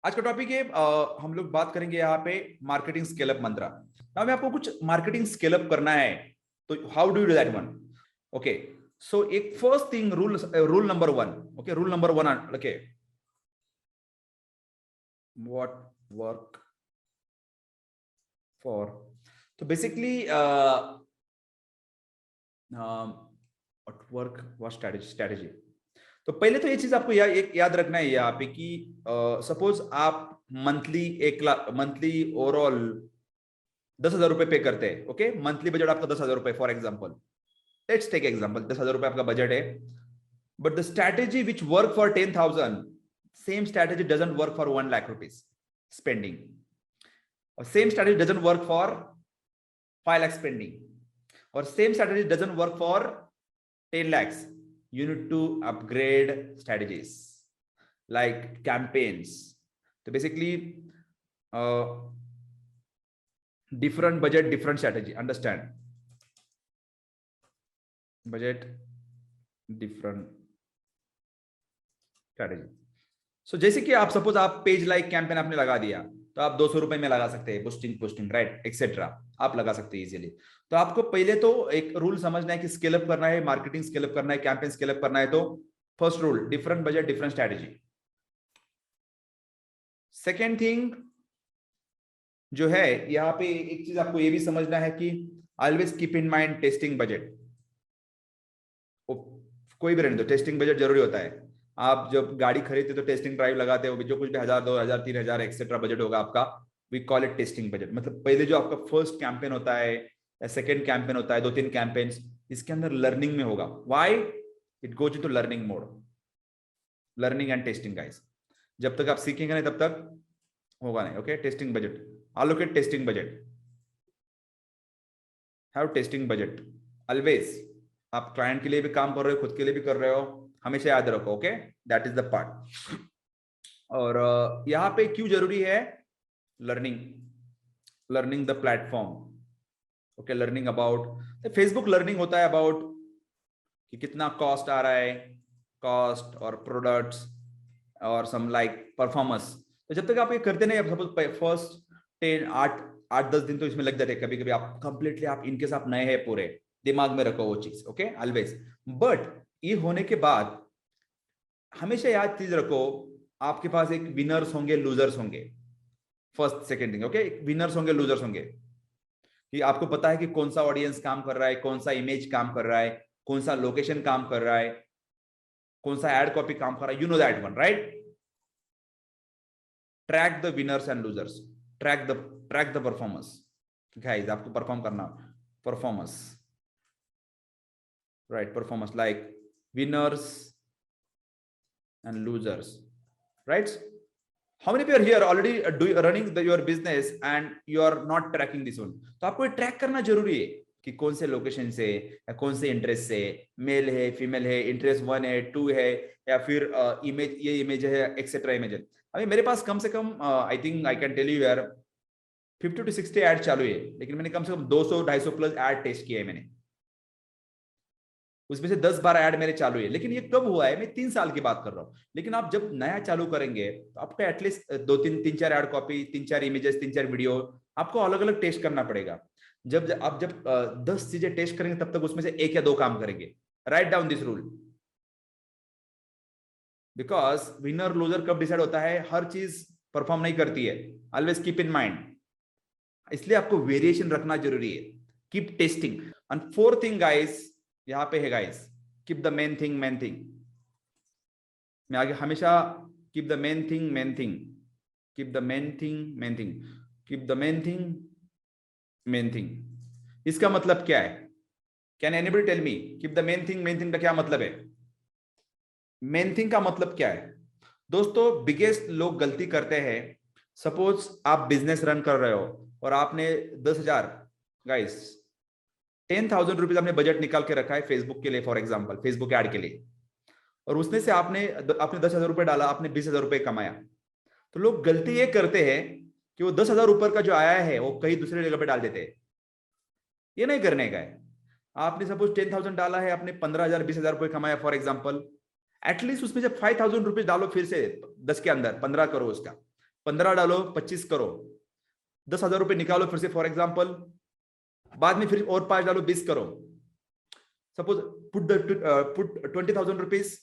आज का टॉपिक है हम लोग बात करेंगे यहाँ पे marketing scale up mantra. Now मैं आपको कुछ मार्केटिंग स्केल अप करना है तो how do you do that one. Okay, so एक first thing rule number one. Okay, rule number one. Okay, what work for, तो basically what work what strategy. तो पहले तो ये चीज आपको एक याद रखना है यहाँ पे कि सपोज आप मंथली मंथली ओवरऑल 10,000 रुपए पे करते हैं। ओके, मंथली बजट आपका 10,000 रुपए for example, let's take example 10,000 रुपए आपका बजट है, but the strategy which work for 10,000 same strategy doesn't work for 1 lakh rupees spending, और same strategy doesn't work for 5 lakh spending, और same strategy doesn't work for 10 lakhs. You need to upgrade strategies like campaigns. So basically different budget, different strategy. Understand? Budget, different strategy. So जैसे कि आप suppose आप page like campaign आपने लगा दिया तो आप 200 रुपए में लगा सकते हैं, बुस्टिंग पोस्टिंग राइट एक्सेट्रा आप लगा सकते हैं इजीली। तो आपको पहले तो एक रूल समझना है कि स्केल अप करना है, मार्केटिंग स्केल अप करना है, कैंपेन स्केल अप करना है। तो first rule, different budget different strategy. Second thing जो है यहाँ पे एक चीज आपको ये भी समझना है कि always keep in mind testing budget. कोई भी रहने दो, टेस्टिंग बजट जरूरी होता है। आप जब गाड़ी खरीदते तो टेस्टिंग ड्राइव लगाते हो, जो कुछ भी 1,000 2,000 3,000 एक्सेट्रा बजट होगा आपका, we call it testing budget. मतलब पहले जो आपका फर्स्ट कैंपेन होता है या सेकंड कैंपेन होता है, 2-3 कैंपेन्स, इसके अंदर लर्निंग में होगा। Why? It goes into learning mode, learning and testing guys. जब तक आप सीखेंगे नहीं तब तक होगा नहीं। Okay, testing budget, allocate testing budget, have testing budget always. आप क्लाइंट के लिए भी काम कर रहे हो, खुद के लिए भी कर रहे हो, हमेशा याद रखो। Okay, that is the part. और यहाँ पे क्यों जरूरी है learning, learning the platform. Okay, learning about Facebook, learning होता है अबाउट कि कितना कॉस्ट आ रहा है, कॉस्ट और प्रोडक्ट्स और सम लाइक परफॉर्मेंस। तो जब तक आप ये करते नहीं, सपोज फर्स्ट 8-10 दिन तो इसमें लग जाते हैं, कभी कभी आप कंप्लीटली आप इनकेस आप नए हैं पूरे, दिमाग में रखो वो चीज। Okay, always. बट ये होने के बाद हमेशा याद चीज रखो, आपके पास एक विनर्स होंगे, लूजर्स होंगे। First second thing, okay, winners होंगे, लूजर्स होंगे, कि आपको पता है कि कौन सा ऑडियंस काम कर रहा है, कौन सा इमेज काम कर रहा है, कौन सा लोकेशन काम कर रहा है, कौन सा एड कॉपी काम कर रहा है, you know that one right. Track the winners and losers, track the performance. Guys आपको परफॉर्म करना, performance right, performance like winners and losers, right? How many people here already running your business and you are not tracking this one? तो आपको track करना जरूरी है कि कौन से लोकेशन से या कौन से इंटरेस्ट से, मेल है, फीमेल है, इंटरेस्ट 1 है, 2 है, या फिर इमेज, ये इमेज है, एक्सेट्रा इमेज है। अभी मेरे पास कम से कम I think I can tell you यार 50 to 60 ऐड चालू है, लेकिन मैंने कम से कम 200-250 प्लस ऐड टेस्ट किया है मैंने, उसमें से 10-12 ऐड मेरे चालू है। लेकिन ये कब हुआ है, मैं 3 साल की बात कर रहा हूँ। लेकिन आप जब नया चालू करेंगे तो आपको at least 2-3 add copy, 3-4 images, 3-4 video आपको अलग अलग टेस्ट करना पड़ेगा। जब 10 चीजें टेस्ट करेंगे तब तक उसमें से 1 या 2 काम करेंगे। Write down this rule, because winner loser कब डिसाइड होता है, हर चीज परफॉर्म नहीं करती है, ऑलवेज कीप इन माइंड। इसलिए आपको वेरिएशन रखना जरूरी है, keep testing. And fourth thing guys यहां पे है guys, keep the main thing main thing. मैं आगे हमेशा keep the main thing main thing, keep the main thing main thing, keep the main thing main thing. इसका मतलब क्या है? Can anybody tell me keep the main thing का क्या मतलब है? मेन थिंग का मतलब क्या है दोस्तों? बिगेस्ट लोग गलती करते हैं, सपोज आप बिजनेस रन कर रहे हो और आपने 10,000 गाइस 10,000 रुपीज आपने बजट निकाल के रखा है फेसबुक के लिए, फॉर एग्जांपल फेसबुक ऐड के लिए, और उसमें से आपने 10,000 रुपए डाला, आपने 20,000 रुपए कमाया। तो लोग गलती ये करते हैं कि वो 10,000 ऊपर का जो आया है वो कहीं दूसरे जगह पे डाल देते हैं। ये नहीं करने का है। आपने सपोज 10,000 डाला है, आपने 15,000 20,000 रुपए कमाया फॉर एग्जाम्पल, एटलीस्ट उसमें से 5,000 रुपीज डालो फिर से 10 के अंदर, 15 करो उसका, 15 डालो 25 करो, 10,000 रुपए निकालो फिर से फॉर एग्जाम्पल, बाद में फिर और 5 डालो 20 करो। Suppose put 20,000 rupees,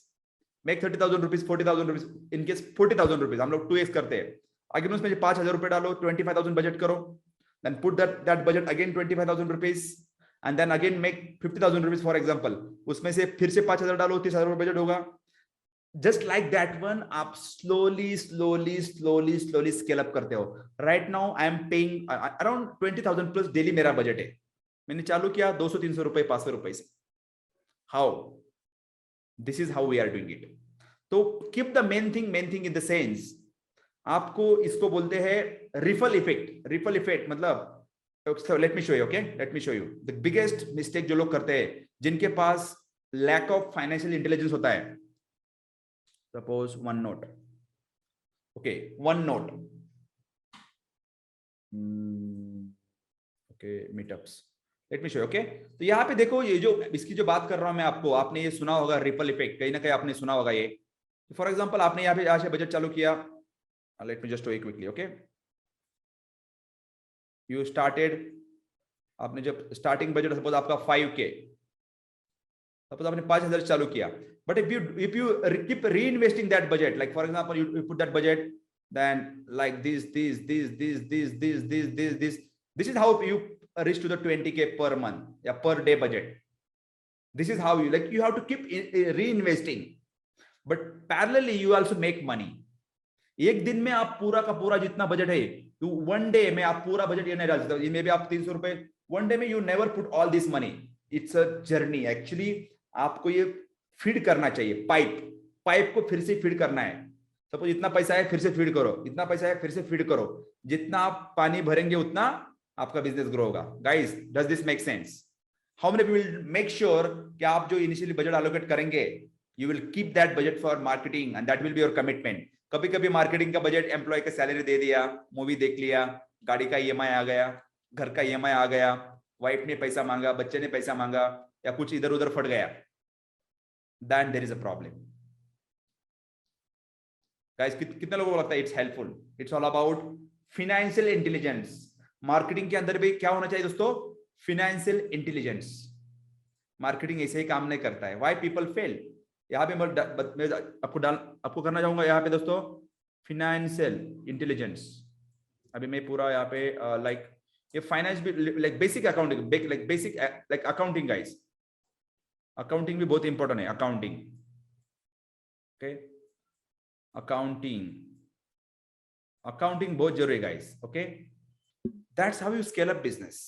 make 30,000 rupees, 40,000 rupees, in case 40,000 rupees, हम लोग 2x करते हैं। अगेन उसमें 5,000 रुपए डालो, 25,000 बजट करो, then put that budget again 25,000 rupees, and then again make 50,000 rupees for example, उसमें से फिर से 5,000 डालो, 30,000 रुपए बजट होगा। जस्ट लाइक दैट वन आप slowly slowly slowly slowly scale up करते हो। Right now I am paying around 20,000 plus daily मेरा बजट है। मैंने चालू किया 200-300 रुपए 500 रुपए से। How? This is how we are doing it. तो keep the main thing in the sense, आपको इसको बोलते हैं रिफल इफेक्ट। रिफल इफेक्ट मतलब let me show you, okay, let me show you the biggest mistake जो लोग करते हैं, जिनके पास लैक ऑफ फाइनेंशियल इंटेलिजेंस होता है। Suppose OneNote, okay, OneNote, okay, meetups, late me show, okay. तो यहाँ पे देखो, ये जो इसकी जो बात कर रहा हूं मैं आपको, आपने ये सुना होगा रिपल इफेक्ट, कहीं ना कहीं आपने सुना होगा ये। फॉर एग्जांपल आपने यहाँ से बजट चालू किया, let me just show you quickly, okay. You started, आपने जब स्टार्टिंग बजट सपोज आपका 5K, सपोज आपने 5,000 चालू किया, but if you keep reinvesting that budget, like for example you put that budget, then like this is how you reach to the 20K per month, yeah, per day budget. This is how you, like, you have to keep reinvesting, but parallelly you also make money. एक दिन में आप पूरा का पूरा जितना budget है, तो वन डे में आप पूरा बजट ये नहीं डाल सकते, मे बी आप 300 रुपए वन डे में, you never put all this money. It's a journey. Actually आपको ये फीड करना चाहिए, पाइप को फिर से फीड करना है। सपोज इतना पैसा है, फिर से फीड करो, इतना पैसा है, फिर से फीड करो। जितना आप पानी भरेंगे उतना आपका बिजनेस ग्रो होगा। Guys, does this make sense? How many will make sure कि आप जो इनिशियली बजट एलोकेट करेंगे, you will keep that budget for marketing and that will be your commitment. कभी कभी मार्केटिंग का बजट एम्प्लॉय का salary दे दिया, मूवी देख लिया, गाड़ी का EMI आ गया, घर का EMI आ गया, वाइफ ने पैसा मांगा, बच्चे ने पैसा मांगा, या कुछ इधर उधर फट गया, then there is a problem. Guys, कितने लोगों को लगता है it's helpful? It's all about financial intelligence. Marketing के अंदर भी क्या होना चाहिए दोस्तों? Financial intelligence. मार्केटिंग ऐसे ही काम नहीं करता है। Why people fail? यहाँ पे मैं आपको करना चाहूंगा यहाँ पे दोस्तों, फाइनेंशियल इंटेलिजेंस। अभी मैं पूरा यहाँ पे लाइक ये फाइनेंस भी, like basic accounting, like basic like accounting guys, accounting भी बहुत इंपॉर्टेंट है। अकाउंटिंग, ओके, अकाउंटिंग बहुत जरूरी है guys, okay. That's how you scale up business.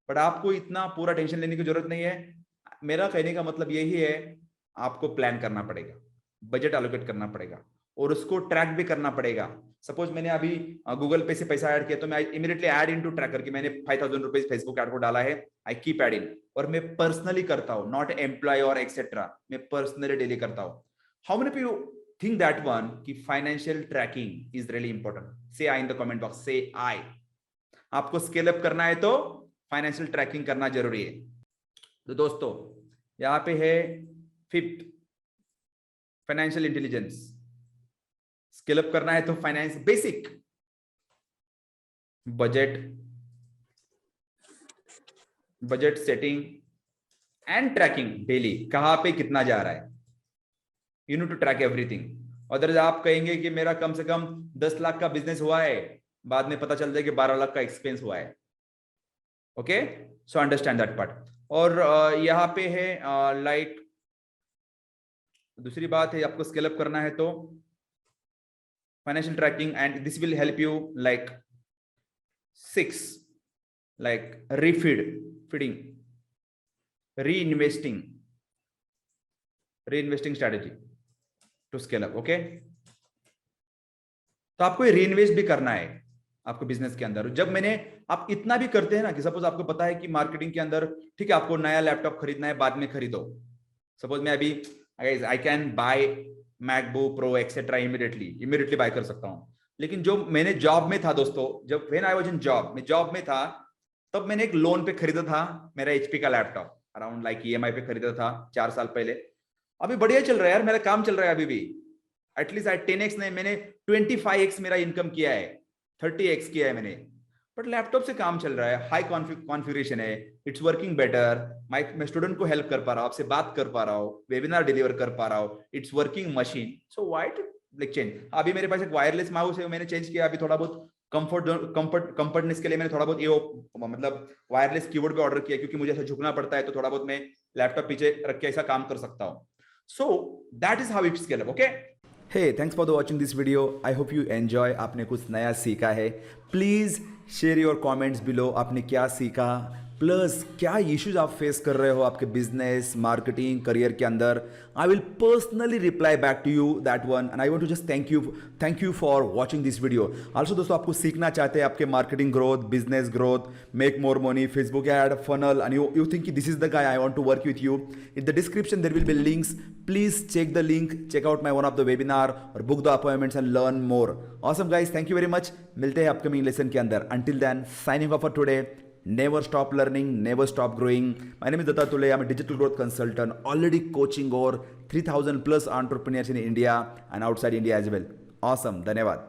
But आपको इतना पूरा टेंशन लेने की जरूरत नहीं है। मेरा कहने का मतलब यही है, आपको प्लान करना पड़ेगा, बजट एलोकेट करना पड़ेगा, और उसको ट्रैक भी करना पड़ेगा। सपोज मैंने अभी गूगल पे से पैसा ऐड किया, तो मैं इमीडिएटली ऐड इनटू ट्रैकर कि मैंने 5,000 रुपीज फेसबुक ऐड को डाला है, आई कीप एडिंग। और मैं पर्सनली करता हूं, नॉट एम्प्लॉय और एक्सेट्रा, मैं पर्सनली डेली करता हूं। How many people think that one कि financial tracking is really important? Say I in the comment box, say I. आपको स्केल अप करना है तो फाइनेंशियल ट्रैकिंग करना जरूरी है। तो दोस्तों यहां पे है 5th, financial intelligence. Scale up करना है तो finance, basic budget setting and tracking daily, कहां पे कितना जा रहा है, you need to track everything. Otherwise आप कहेंगे कि मेरा कम से कम 10 लाख का बिजनेस हुआ है, बाद में पता चल जाए कि 12 लाख का एक्सपेंस हुआ है। Okay, so understand that part. और यहाँ पे है लाइक दूसरी बात है, आपको स्केल अप करना है तो financial tracking, and this will help you like 6 like feeding, reinvesting strategy to scale up, okay। तो आपको रीइन्वेस्ट भी करना है आपको बिजनेस के अंदर। जब आप इतना भी करते हैं ना कि सपोज आपको पता है कि मार्केटिंग के अंदर, ठीक है, आपको नया लैपटॉप खरीदना है, बाद में खरीदो। सपोज मैं अभी I can buy MacBook Pro etcetera immediately buy कर सकता हूं। लेकिन जो मैंने जॉब में था दोस्तों, जब when I was in job, मैं जॉब में था, तब मैंने एक लोन पे खरीदा था मेरा HP का लैपटॉप, अराउंड लाइक EMI पे खरीदा था 4 साल पहले। अभी बढ़िया चल रहा है यार, मेरा काम चल रहा है अभी भी। एटलीस्ट 10x नहीं, मैंने 25x मेरा इनकम किया है। 30x किया है मैंने, बट लैपटॉप से काम चल रहा है, हाई कॉन्फ़िगरेशन है, इट्स वर्किंग बेटर, मैं स्टूडेंट को हेल्प कर पा रहा हूँ, आपसे बात कर पा रहा हूँ, वेबिनार डिलीवर कर पा रहा हूँ, it's working machine, so why to like change. अभी मेरे पास एक वायरलेस माउस है, मैंने चेंज किया, अभी थोड़ा बहुत कंफर्टनेस के लिए मैंने थोड़ा बहुत ये मतलब वायरलेस कीबोर्ड पे ऑर्डर किया, क्योंकि मुझे ऐसा झुकना पड़ता है, तो थोड़ा बहुत मैं लैपटॉप पीछे रख के ऐसा काम कर सकता हूँ। So that is how it scale up, okay. Hey thanks for the watching this video, I hope you enjoy, आपने कुछ नया सीखा है। Please share your comments below, आपने क्या सीखा, प्लस क्या इश्यूज आप फेस कर रहे हो आपके बिजनेस, मार्केटिंग, करियर के अंदर। I will personally reply back to you that one, and I want to just thank you for watching this video. Also दोस्तों, आपको सीखना चाहते हैं आपके marketing growth, business growth, make more money, Facebook ad, funnel, and you think this is the guy I want to work with you, in the description there will be links, please check the link, check out my one of the webinar और book the appointments and learn more. Awesome guys, thank you very much, मिलते हैं upcoming lesson के अंदर। Until then, signing off for today, never stop learning, never stop growing. My name is Datta Tule, I'm a digital growth consultant, already coaching over 3000 plus entrepreneurs in India and outside India as well. Awesome, धन्यवाद।